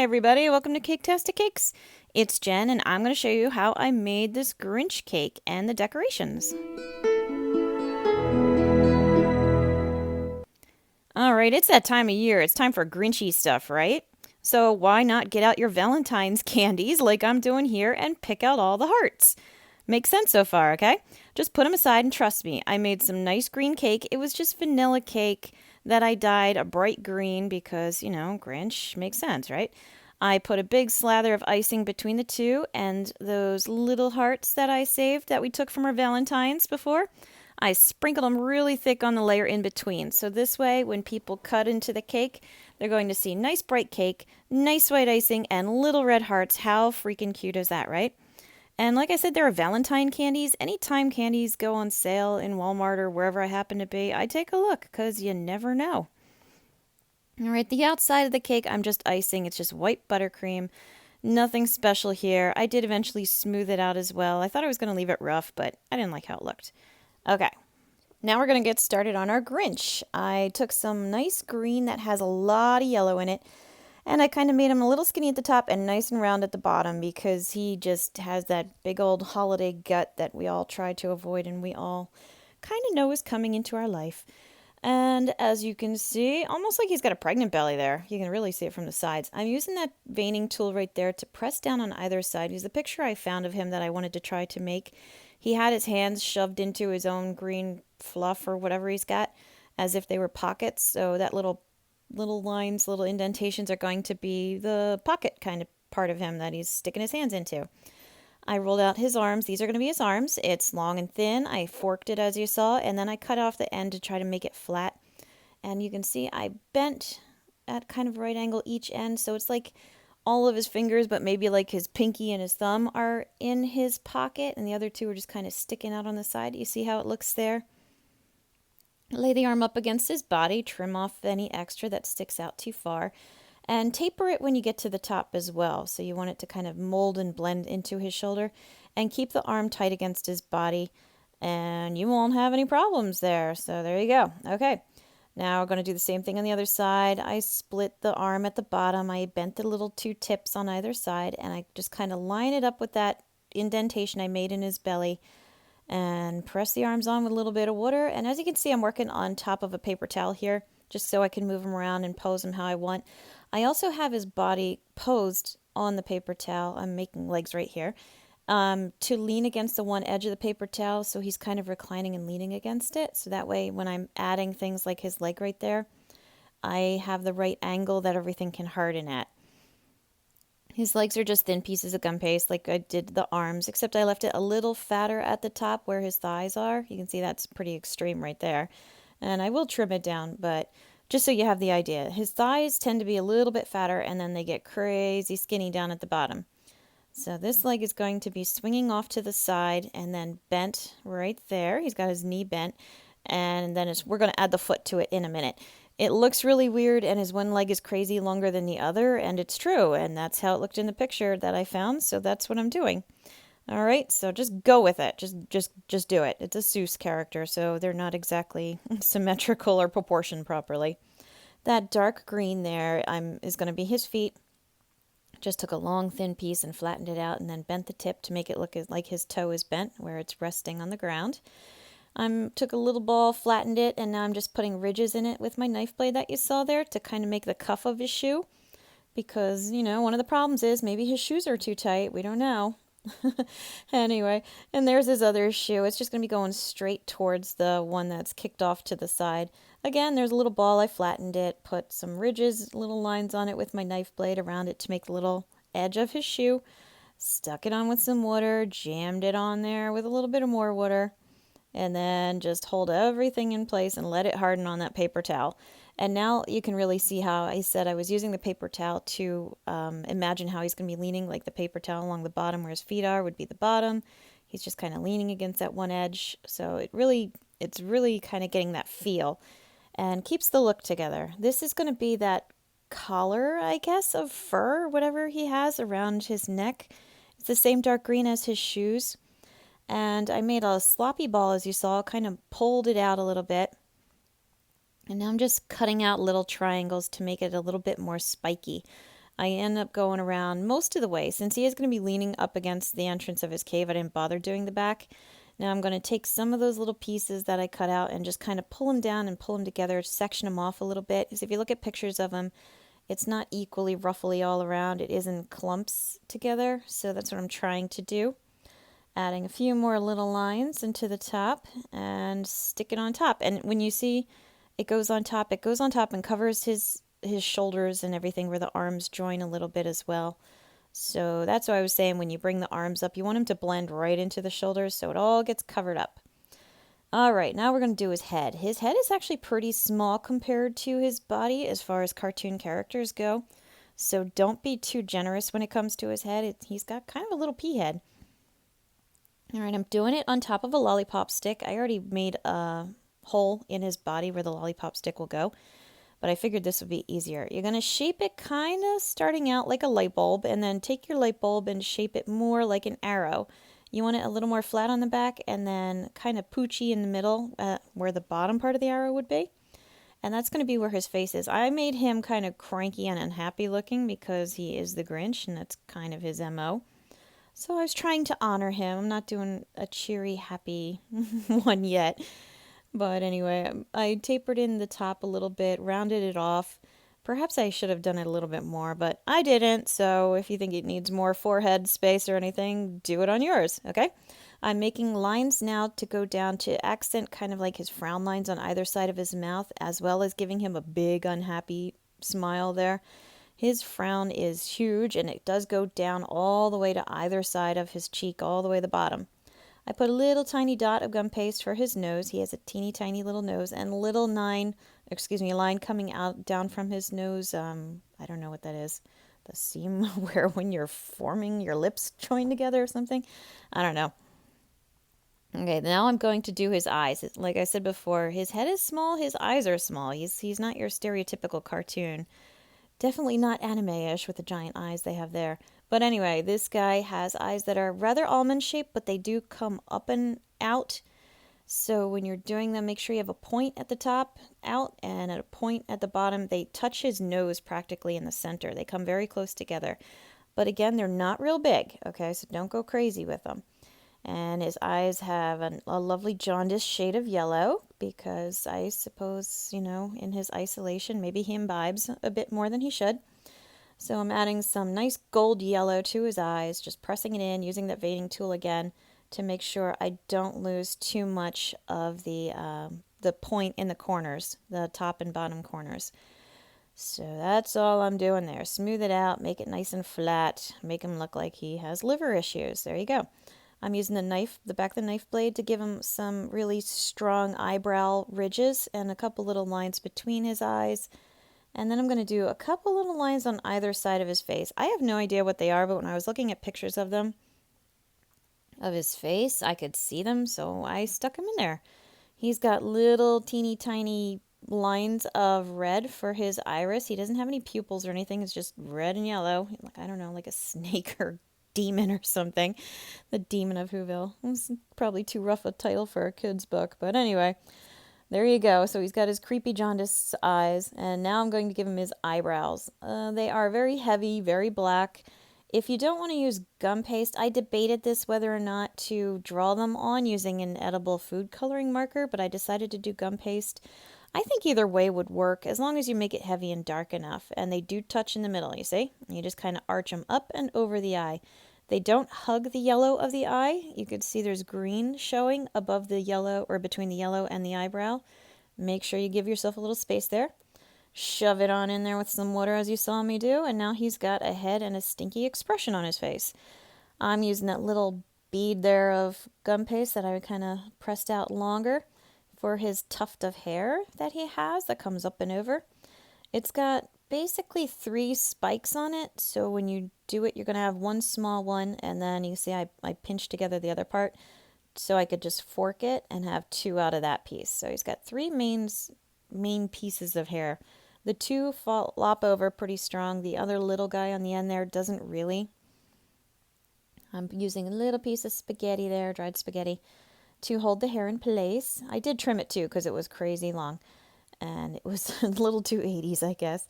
everybody, welcome to Caketastic Cakes. It's Jen and I'm going to show you how I made this Grinch cake and the decorations. Alright, it's that time of year. It's time for Grinchy stuff, right? So why not get out your Valentine's candies like I'm doing here and pick out all the hearts? Makes sense so far, okay? Just put them aside and trust me. I made some nice green cake. It was just vanilla cake that I dyed a bright green because, Grinch makes sense, right? I put a big slather of icing between the two and those little hearts that I saved that we took from our Valentine's before. I sprinkled them really thick on the layer in between. So this way, when people cut into the cake, they're going to see nice bright cake, nice white icing, and little red hearts. How freaking cute is that, right? And like I said, there are Valentine candies. Anytime candies go on sale in Walmart or wherever I happen to be, I take a look because you never know. All right, the outside of the cake, I'm just icing. It's just white buttercream. Nothing special here. I did eventually smooth it out as well. I thought I was going to leave it rough, but I didn't like how it looked. Okay, now we're going to get started on our Grinch. I took some nice green that has a lot of yellow in it. And I kind of made him a little skinny at the top and nice and round at the bottom because he just has that big old holiday gut that we all try to avoid and we all kind of know is coming into our life. And as you can see, almost like he's got a pregnant belly there. You can really see it from the sides. I'm using that veining tool right there to press down on either side. Because the picture I found of him that I wanted to try to make, he had his hands shoved into his own green fluff or whatever he's got as if they were pockets. So that little lines, little indentations are going to be the pocket kind of part of him that he's sticking his hands into. I rolled out his arms. These are going to be his arms. It's long and thin. I forked it as you saw, and then I cut off the end to try to make it flat. And you can see I bent at kind of right angle each end, so it's like all of his fingers, but maybe like his pinky and his thumb are in his pocket, and the other two are just kind of sticking out on the side. You see how it looks there? Lay the arm up against his body, trim off any extra that sticks out too far, and taper it when you get to the top as well. So you want it to kind of mold and blend into his shoulder, and keep the arm tight against his body, and you won't have any problems there. So there you go. Okay, now we're going to do the same thing on the other side. I split the arm at the bottom. I bent the little two tips on either side, and I just kind of line it up with that indentation I made in his belly, and press the arms on with a little bit of water. And as you can see, I'm working on top of a paper towel here, just so I can move him around and pose him how I want. I also have his body posed on the paper towel. I'm making legs right here, to lean against the one edge of the paper towel, so he's kind of reclining and leaning against it. So that way, when I'm adding things like his leg right there, I have the right angle that everything can harden at. His legs are just thin pieces of gum paste like I did the arms, except I left it a little fatter at the top where his thighs are. You can see that's pretty extreme right there. And I will trim it down, but just so you have the idea. His thighs tend to be a little bit fatter, and then they get crazy skinny down at the bottom. So this leg is going to be swinging off to the side and then bent right there. He's got his knee bent, and then we're going to add the foot to it in a minute. It looks really weird, and his one leg is crazy longer than the other, and it's true, and that's how it looked in the picture that I found, so that's what I'm doing. All right, so just go with it. Just do it. It's a Seuss character, so they're not exactly symmetrical or proportioned properly. That dark green there is going to be his feet. Just took a long, thin piece and flattened it out, and then bent the tip to make it look like his toe is bent, where it's resting on the ground. Took a little ball, flattened it, and now I'm just putting ridges in it with my knife blade that you saw there to kind of make the cuff of his shoe. Because, one of the problems is maybe his shoes are too tight. We don't know. Anyway, and there's his other shoe. It's just going to be going straight towards the one that's kicked off to the side. Again, there's a little ball. I flattened it, put some ridges, little lines on it with my knife blade around it to make the little edge of his shoe. Stuck it on with some water, jammed it on there with a little bit of more water. And then just hold everything in place and let it harden on that paper towel. And now you can really see how I said I was using the paper towel to imagine how he's going to be leaning, like the paper towel along the bottom where his feet are would be the bottom. He's just kind of leaning against that one edge. So it's really kind of getting that feel and keeps the look together. This is going to be that collar, I guess, of fur, whatever he has around his neck. It's the same dark green as his shoes. And I made a sloppy ball, as you saw, kind of pulled it out a little bit. And now I'm just cutting out little triangles to make it a little bit more spiky. I end up going around most of the way. Since he is going to be leaning up against the entrance of his cave, I didn't bother doing the back. Now I'm going to take some of those little pieces that I cut out and just kind of pull them down and pull them together, section them off a little bit. Because if you look at pictures of him, it's not equally ruffly all around. It is in clumps together, so that's what I'm trying to do. Adding a few more little lines into the top and stick it on top. And when you see it goes on top and covers his shoulders and everything where the arms join a little bit as well. So that's why I was saying when you bring the arms up, you want him to blend right into the shoulders so it all gets covered up. All right, now we're going to do his head. His head is actually pretty small compared to his body as far as cartoon characters go. So don't be too generous when it comes to his head. He's got kind of a little pea head. All right, I'm doing it on top of a lollipop stick. I already made a hole in his body where the lollipop stick will go, but I figured this would be easier. You're going to shape it kind of starting out like a light bulb, and then take your light bulb and shape it more like an arrow. You want it a little more flat on the back and then kind of poochy in the middle where the bottom part of the arrow would be. And that's going to be where his face is. I made him kind of cranky and unhappy looking because he is the Grinch, and that's kind of his MO. So I was trying to honor him. I'm not doing a cheery, happy one yet. But anyway, I tapered in the top a little bit, rounded it off. Perhaps I should have done it a little bit more, but I didn't. So if you think it needs more forehead space or anything, do it on yours, okay? I'm making lines now to go down to accent kind of like his frown lines on either side of his mouth, as well as giving him a big, unhappy smile there. His frown is huge, and it does go down all the way to either side of his cheek, all the way to the bottom. I put a little tiny dot of gum paste for his nose. He has a teeny tiny little nose, and a little line coming out down from his nose. I don't know what that is. The seam where when you're forming your lips join together or something. I don't know. Okay, now I'm going to do his eyes. Like I said before, his head is small, his eyes are small. He's not your stereotypical cartoon. Definitely not anime-ish with the giant eyes they have there. But anyway, this guy has eyes that are rather almond-shaped, but they do come up and out. So when you're doing them, make sure you have a point at the top, out, and at a point at the bottom. They touch his nose practically in the center. They come very close together. But again, they're not real big, okay? So don't go crazy with them. And his eyes have a lovely jaundiced shade of yellow because I suppose, in his isolation, maybe he imbibes a bit more than he should. So I'm adding some nice gold yellow to his eyes, just pressing it in, using that veining tool again to make sure I don't lose too much of the point in the corners, the top and bottom corners. So that's all I'm doing there. Smooth it out, make it nice and flat, make him look like he has liver issues. There you go. I'm using the back of the knife blade to give him some really strong eyebrow ridges and a couple little lines between his eyes. And then I'm going to do a couple little lines on either side of his face. I have no idea what they are, but when I was looking at pictures of his face, I could see them, so I stuck them in there. He's got little teeny tiny lines of red for his iris. He doesn't have any pupils or anything. It's just red and yellow. I don't know, like a snake or demon or something. The Demon of Whoville. It's probably too rough a title for a kid's book, but anyway, there you go. So he's got his creepy jaundiced eyes, and now I'm going to give him his eyebrows. They are very heavy, very black. If you don't want to use gum paste, I debated this whether or not to draw them on using an edible food coloring marker, but I decided to do gum paste. I think either way would work as long as you make it heavy and dark enough, and they do touch in the middle, you see? And you just kind of arch them up and over the eye. They don't hug the yellow of the eye. You can see there's green showing above the yellow or between the yellow and the eyebrow. Make sure you give yourself a little space there. Shove it on in there with some water as you saw me do, and now he's got a head and a stinky expression on his face. I'm using that little bead there of gum paste that I kind of pressed out longer for his tuft of hair that he has that comes up and over. It's got basically 3 spikes on it, so when you do it, you're going to have one small one, and then you see I pinched together the other part so I could just fork it and have 2 out of that piece. So he's got 3 main pieces of hair. The 2 lop over pretty strong. The other little guy on the end there doesn't really. I'm using a little piece of spaghetti there, dried spaghetti, to hold the hair in place. I did trim it too because it was crazy long, and it was a little too 80s, I guess.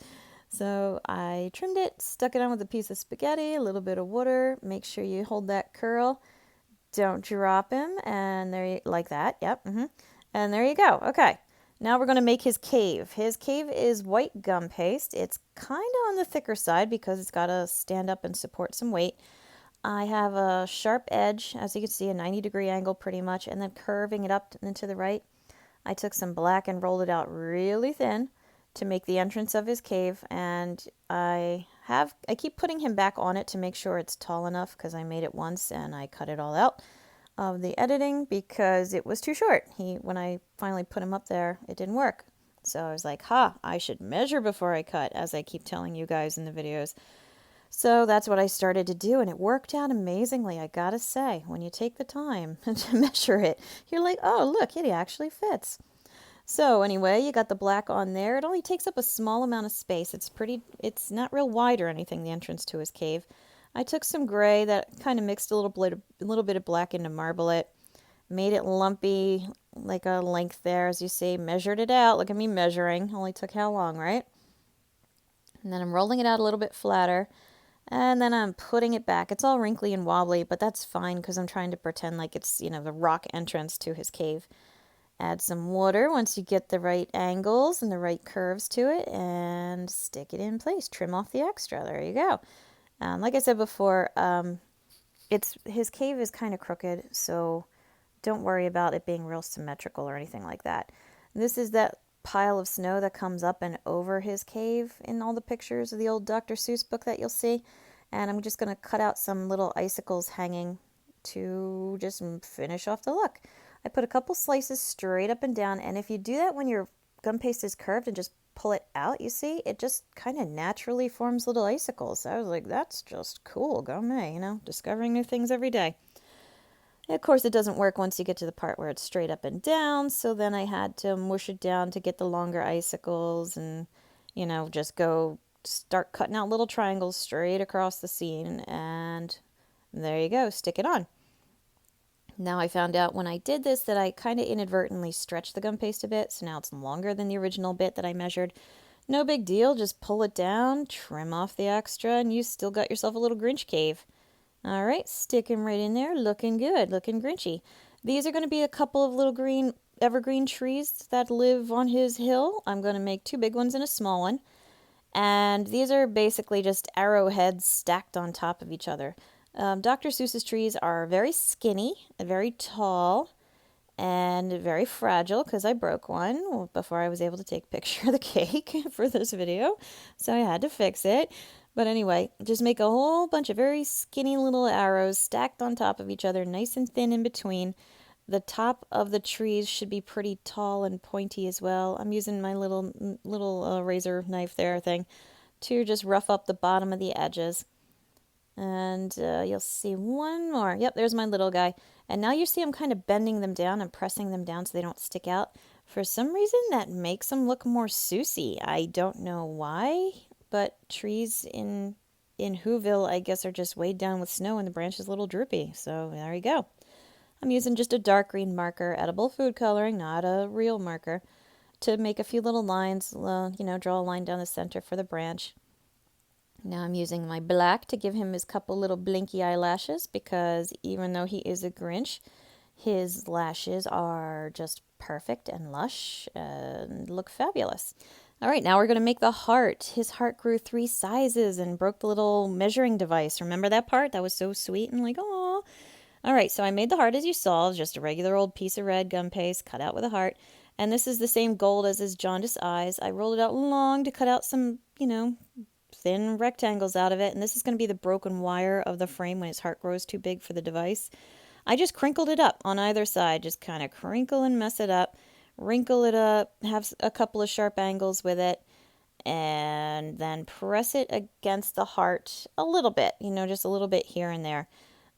So I trimmed it, stuck it on with a piece of spaghetti, a little bit of water. Make sure you hold that curl. Don't drop him. And there you, like that. Yep. And there you go. Okay. Now we're going to make his cave. His cave is white gum paste. It's kind of on the thicker side because it's got to stand up and support some weight. I have a sharp edge, as you can see, a 90-degree angle pretty much, and then curving it up and to the right. I took some black and rolled it out really thin to make the entrance of his cave, and I keep putting him back on it to make sure it's tall enough because I made it once and I cut it all out of the editing because it was too short. When I finally put him up there, it didn't work. So I was like, I should measure before I cut, as I keep telling you guys in the videos. So that's what I started to do, and it worked out amazingly, I gotta say. When you take the time to measure it, you're like, oh, look, it actually fits. So anyway, you got the black on there. It only takes up a small amount of space. It's not real wide or anything, the entrance to his cave. I took some gray that kind of mixed a little bit of black into marble it. Made it lumpy, like a length there, as you see. Measured it out. Look at me measuring. Only took how long, right? And then I'm rolling it out a little bit flatter. And then I'm putting it back. It's all wrinkly and wobbly, but that's fine because I'm trying to pretend like it's, the rock entrance to his cave. Add some water once you get the right angles and the right curves to it, and stick it in place. Trim off the extra. There you go. Like I said before, his cave is kind of crooked, so don't worry about it being real symmetrical or anything like that. This is that pile of snow that comes up and over his cave in all the pictures of the old Dr. Seuss book that you'll see. And I'm just going to cut out some little icicles hanging to just finish off the look. I put a couple slices straight up and down, and if you do that when your gum paste is curved and just pull it out, you see, it just kind of naturally forms little icicles. So I was like, that's just cool. Go me, discovering new things every day. And of course, it doesn't work once you get to the part where it's straight up and down, so then I had to mush it down to get the longer icicles and, just start cutting out little triangles straight across the scene, and there you go, stick it on. Now I found out when I did this that I kind of inadvertently stretched the gum paste a bit, so now it's longer than the original bit that I measured. No big deal, just pull it down, trim off the extra, and you still got yourself a little Grinch cave. All right, stick him right in there, looking good, looking Grinchy. These are going to be a couple of little green evergreen trees that live on his hill. I'm going to make 2 big ones and a small one. And these are basically just arrowheads stacked on top of each other. Dr. Seuss's trees are very skinny, very tall, and very fragile because I broke one before I was able to take a picture of the cake for this video. So I had to fix it. But anyway, just make a whole bunch of very skinny little arrows stacked on top of each other, nice and thin in between. The top of the trees should be pretty tall and pointy as well. I'm using my little razor knife there thing to just rough up the bottom of the edges. And you'll see one more. Yep, there's my little guy. And now you see I'm kind of bending them down and pressing them down so they don't stick out. For some reason, that makes them look more Seussy. I don't know why, but trees in Whoville, I guess, are just weighed down with snow and the branch is a little droopy. So there you go. I'm using just a dark green marker, edible food coloring, not a real marker, to make a few little lines, draw a line down the center for the branch. Now I'm using my black to give him his couple little blinky eyelashes because even though he is a Grinch, his lashes are just perfect and lush and look fabulous. All right, now we're going to make the heart. His heart grew 3 sizes and broke the little measuring device. Remember that part? That was so sweet and like, oh. All right, so I made the heart as you saw, just a regular old piece of red gum paste cut out with a heart. And this is the same gold as his jaundiced eyes. I rolled it out long to cut out some, thin rectangles out of it, and this is going to be the broken wire of the frame when his heart grows too big for the device. I just crinkled it up on either side, just kind of crinkle and mess it up, wrinkle it up, have a couple of sharp angles with it, and then press it against the heart a little bit, just a little bit here and there.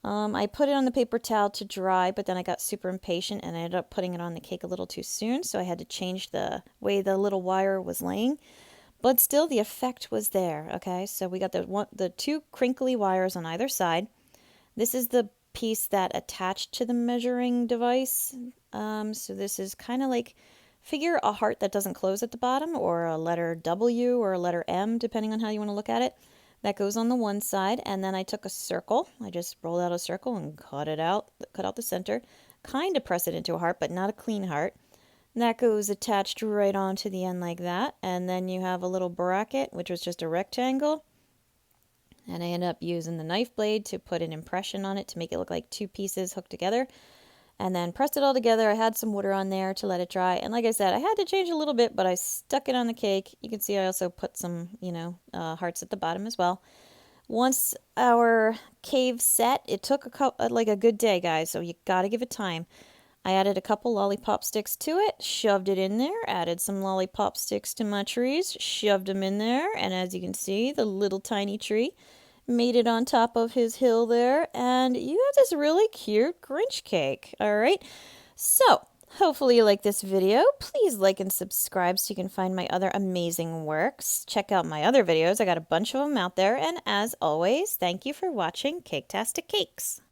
I put it on the paper towel to dry, but then I got super impatient and I ended up putting it on the cake a little too soon, so I had to change the way the little wire was laying. But still, the effect was there, okay? So we got the 2 crinkly wires on either side. This is the piece that attached to the measuring device. So this is kind of like Figure a heart that doesn't close at the bottom, or a letter W or a letter M, depending on how you want to look at it. That goes on the one side, and then I took a circle. I just rolled out a circle and cut out the center. Kind of press it into a heart, but not a clean heart. And that goes attached right onto the end like that. And then you have a little bracket, which was just a rectangle. And I ended up using the knife blade to put an impression on it to make it look like two pieces hooked together. And then pressed it all together. I had some water on there to let it dry. And like I said, I had to change a little bit, but I stuck it on the cake. You can see I also put some, hearts at the bottom as well. Once our cave set, it took like a good day, guys, so you gotta give it time. I added a couple lollipop sticks to it, shoved it in there, added some lollipop sticks to my trees, shoved them in there, and as you can see, the little tiny tree made it on top of his hill there, and you have this really cute Grinch cake, all right? So, hopefully you like this video. Please like and subscribe so you can find my other amazing works. Check out my other videos. I got a bunch of them out there, and as always, thank you for watching Caketastic Cakes.